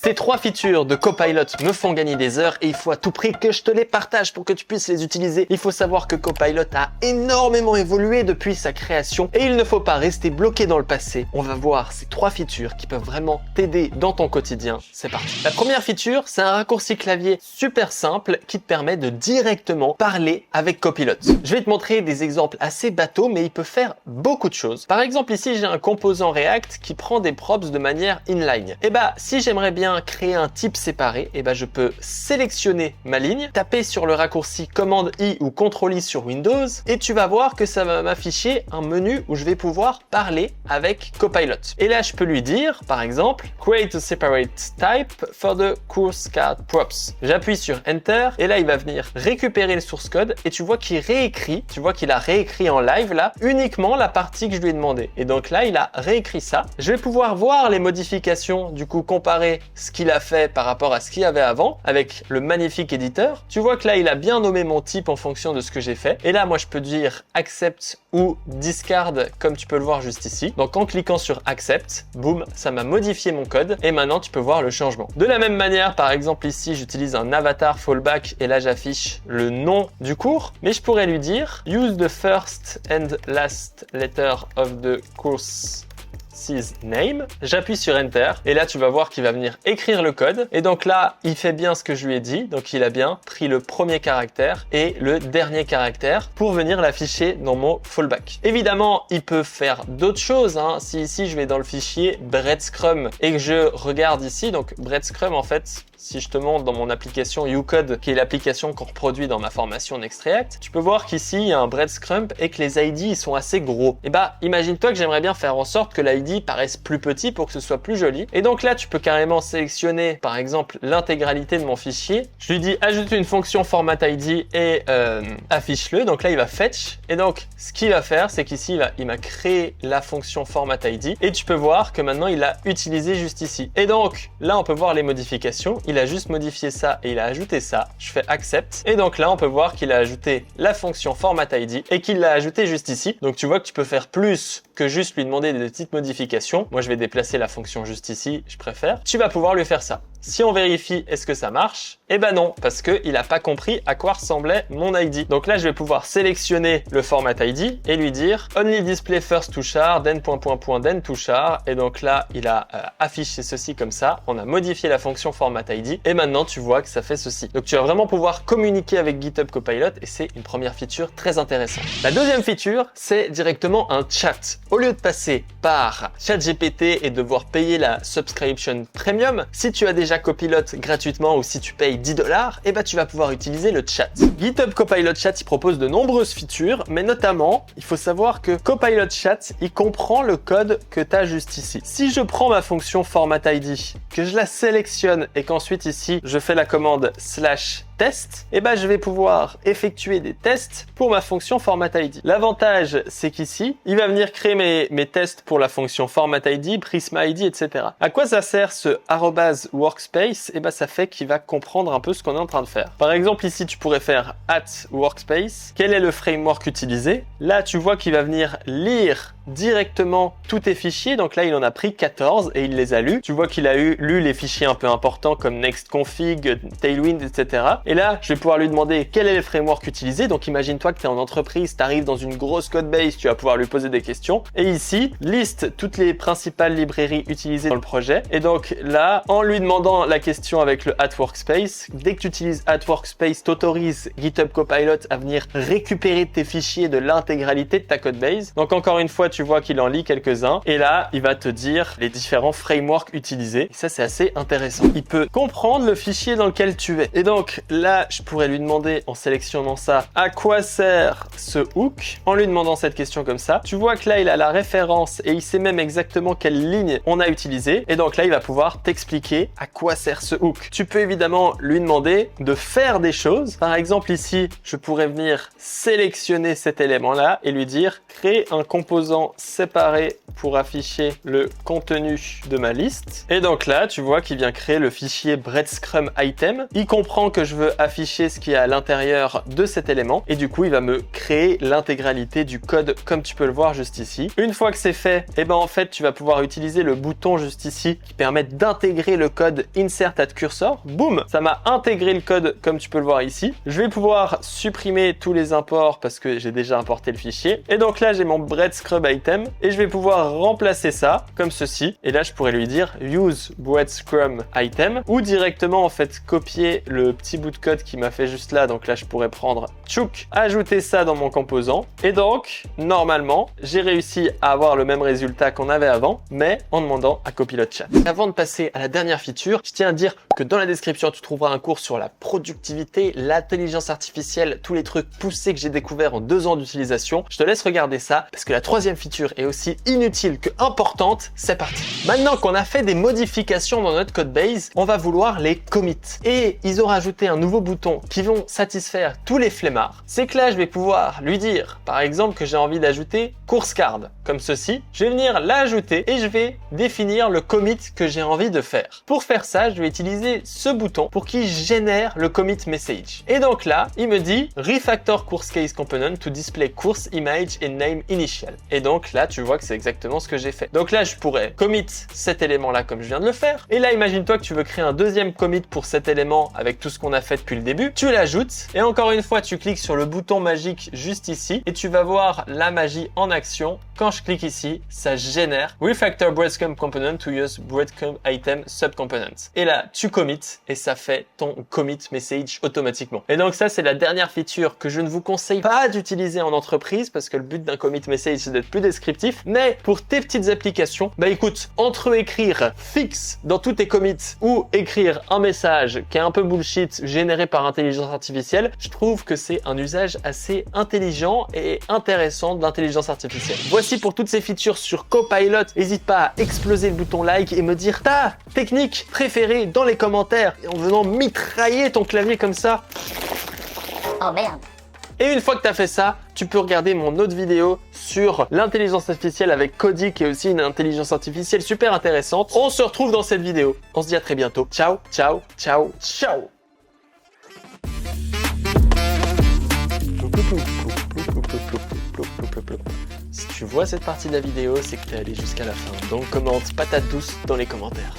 Ces 3 features de Copilot me font gagner des heures et il faut à tout prix que je te les partage pour que tu puisses les utiliser. Il faut savoir que Copilot a énormément évolué depuis sa création et il ne faut pas rester bloqué dans le passé. On va voir ces 3 features qui peuvent vraiment t'aider dans ton quotidien. C'est parti. La première feature, c'est un raccourci clavier super simple qui te permet de directement parler avec Copilot. Je vais te montrer des exemples assez bateaux, mais il peut faire beaucoup de choses. Par exemple, ici, j'ai un composant React qui prend des props de manière inline. Et si j'aimerais bien créer un type séparé, je peux sélectionner ma ligne, taper sur le raccourci Commande I ou Ctrl I sur Windows et tu vas voir que ça va m'afficher un menu où je vais pouvoir parler avec Copilot. Et là, je peux lui dire, par exemple, Create a separate type for the course card props. J'appuie sur Enter et là, il va venir récupérer le source code et tu vois qu'il réécrit, tu vois qu'il a réécrit en live là, uniquement la partie que je lui ai demandé. Et donc là, il a réécrit ça. Je vais pouvoir voir les modifications, du coup, comparer ce qu'il a fait par rapport à ce qu'il y avait avant avec le magnifique éditeur. Tu vois que là, il a bien nommé mon type en fonction de ce que j'ai fait. Et là, moi, je peux dire accept ou discard comme tu peux le voir juste ici. Donc en cliquant sur accept, boum, ça m'a modifié mon code et maintenant tu peux voir le changement. De la même manière, par exemple ici, j'utilise un avatar fallback et là j'affiche le nom du cours, mais je pourrais lui dire use the first and last letter of the course name, j'appuie sur Enter et là tu vas voir qu'il va venir écrire le code et donc là il fait bien ce que je lui ai dit, donc il a bien pris le premier caractère et le dernier caractère pour venir l'afficher dans mon fallback. Évidemment il peut faire d'autres choses, si ici je vais dans le fichier breadscrum et que je regarde ici, donc breadscrum en fait, si je te montre dans mon application Ucode, qui est l'application qu'on reproduit dans ma formation Next.React, tu peux voir qu'ici, il y a un breadcrumb et que les ID ils sont assez gros. Et imagine-toi que j'aimerais bien faire en sorte que l'ID paraisse plus petit pour que ce soit plus joli. Et donc là, tu peux carrément sélectionner, par exemple, l'intégralité de mon fichier. Je lui dis, ajoute une fonction format ID et affiche-le. Donc là, il va fetch. Et donc, ce qu'il va faire, c'est qu'ici, il m'a créé la fonction format ID. Et tu peux voir que maintenant, il l'a utilisé juste ici. Et donc, là, on peut voir les modifications. Il a juste modifié ça et il a ajouté ça. Je fais accept. Et donc là, on peut voir qu'il a ajouté la fonction format ID et qu'il l'a ajouté juste ici. Donc tu vois que tu peux faire plus que juste lui demander des petites modifications. Moi, je vais déplacer la fonction juste ici, je préfère. Tu vas pouvoir lui faire ça. Si on vérifie, est-ce que ça marche? Non, parce qu'il n'a pas compris à quoi ressemblait mon ID. Donc là, je vais pouvoir sélectionner le format ID et lui dire only display first to char, then ... then to char. Et donc là, il a affiché ceci comme ça. On a modifié la fonction format ID et maintenant, tu vois que ça fait ceci. Donc tu vas vraiment pouvoir communiquer avec GitHub Copilot et c'est une première feature très intéressante. La deuxième feature, c'est directement un chat. Au lieu de passer par ChatGPT et devoir payer la subscription premium, si tu as déjà Copilot gratuitement ou si tu payes $10, tu vas pouvoir utiliser le chat. GitHub Copilot Chat, il propose de nombreuses features, mais notamment, il faut savoir que Copilot Chat, il comprend le code que tu as juste ici. Si je prends ma fonction format ID, que je la sélectionne et qu'ensuite ici, je fais la commande /test, je vais pouvoir effectuer des tests pour ma fonction format ID. L'avantage, c'est qu'ici, il va venir créer mes tests pour la fonction format ID, Prisma ID, etc. À quoi ça sert ce @workspace? Ça fait qu'il va comprendre un peu ce qu'on est en train de faire. Par exemple, ici, tu pourrais faire @workspace. Quel est le framework utilisé? Là, tu vois qu'il va venir lire directement tous tes fichiers. Donc là, il en a pris 14 et il les a lus. Tu vois qu'il a lu les fichiers un peu importants comme nextconfig, tailwind, etc. Et là, je vais pouvoir lui demander quel est le framework utilisé. Donc imagine-toi que tu es en entreprise, tu arrives dans une grosse code base, tu vas pouvoir lui poser des questions. Et ici, liste toutes les principales librairies utilisées dans le projet. Et donc là, en lui demandant la question avec le @workspace, dès que tu utilises @workspace, t'autorise GitHub Copilot à venir récupérer tes fichiers de l'intégralité de ta code base. Donc encore une fois, tu vois qu'il en lit quelques-uns. Et là, il va te dire les différents frameworks utilisés. Et ça, c'est assez intéressant. Il peut comprendre le fichier dans lequel tu es. Et donc là, je pourrais lui demander en sélectionnant ça, à quoi sert ce hook? En lui demandant cette question comme ça. Tu vois que là, il a la référence et il sait même exactement quelle ligne on a utilisée. Et donc là, il va pouvoir t'expliquer à quoi sert ce hook. Tu peux évidemment lui demander de faire des choses. Par exemple, ici, je pourrais venir sélectionner cet élément-là et lui dire créer un composant directement séparer pour afficher le contenu de ma liste. Et donc là, tu vois qu'il vient créer le fichier breadcrumb item. Il comprend que je veux afficher ce qui est à l'intérieur de cet élément et du coup, il va me créer l'intégralité du code comme tu peux le voir juste ici. Une fois que c'est fait, et ben en fait, tu vas pouvoir utiliser le bouton juste ici qui permet d'intégrer le code insert at cursor. Boum, ça m'a intégré le code comme tu peux le voir ici. Je vais pouvoir supprimer tous les imports parce que j'ai déjà importé le fichier. Et donc là, j'ai mon breadcrumb item et je vais pouvoir remplacer ça comme ceci. Et là, je pourrais lui dire use breadcrumb item ou directement en fait copier le petit bout de code qui m'a fait juste là. Donc là, je pourrais prendre tchouk, ajouter ça dans mon composant. Et donc, normalement, j'ai réussi à avoir le même résultat qu'on avait avant, mais en demandant à Copilot Chat. Avant de passer à la dernière feature, je tiens à dire que dans la description, tu trouveras un cours sur la productivité, l'intelligence artificielle, tous les trucs poussés que j'ai découverts en 2 ans d'utilisation. Je te laisse regarder ça parce que la troisième feature est aussi inutile que importante. C'est parti. Maintenant qu'on a fait des modifications dans notre codebase, on va vouloir les commits. Et ils ont rajouté un nouveau bouton qui vont satisfaire tous les flemmards. C'est que là, je vais pouvoir lui dire, par exemple, que j'ai envie d'ajouter course card, comme ceci. Je vais venir l'ajouter et je vais définir le commit que j'ai envie de faire. Pour faire ça, je vais utiliser ce bouton pour qu'il génère le commit message. Et donc là, il me dit refactor course case component to display course image and name initial. Et donc là, tu vois que c'est exactement ce que j'ai fait. Donc là, je pourrais commit cet élément-là comme je viens de le faire. Et là, imagine-toi que tu veux créer un deuxième commit pour cet élément avec tout ce qu'on a fait depuis le début. Tu l'ajoutes et encore une fois, tu cliques sur le bouton magique juste ici et tu vas voir la magie en action. Quand je clique ici, ça génère refactor breadcrumb component to use breadcrumb item subcomponent. Et là, tu commit et ça fait ton commit message automatiquement. Et donc ça, c'est la dernière feature que je ne vous conseille pas d'utiliser en entreprise parce que le but d'un commit message, c'est d'être plus descriptif. Mais pour tes petites applications, bah écoute, entre écrire fixe dans tous tes commits ou écrire un message qui est un peu bullshit généré par intelligence artificielle, je trouve que c'est un usage assez intelligent et intéressant de l'intelligence artificielle. Voici pour toutes ces features sur Copilot. N'hésite pas à exploser le bouton like et me dire ta technique préférée dans les commentaires et en venant mitrailler ton clavier comme ça. Oh merde. Et une fois que tu as fait ça, tu peux regarder mon autre vidéo sur l'intelligence artificielle avec Cody, qui est aussi une intelligence artificielle super intéressante. On se retrouve dans cette vidéo. On se dit à très bientôt. Ciao, ciao, ciao, ciao. Si tu vois cette partie de la vidéo, c'est que tu es allé jusqu'à la fin. Donc commente patate douce dans les commentaires.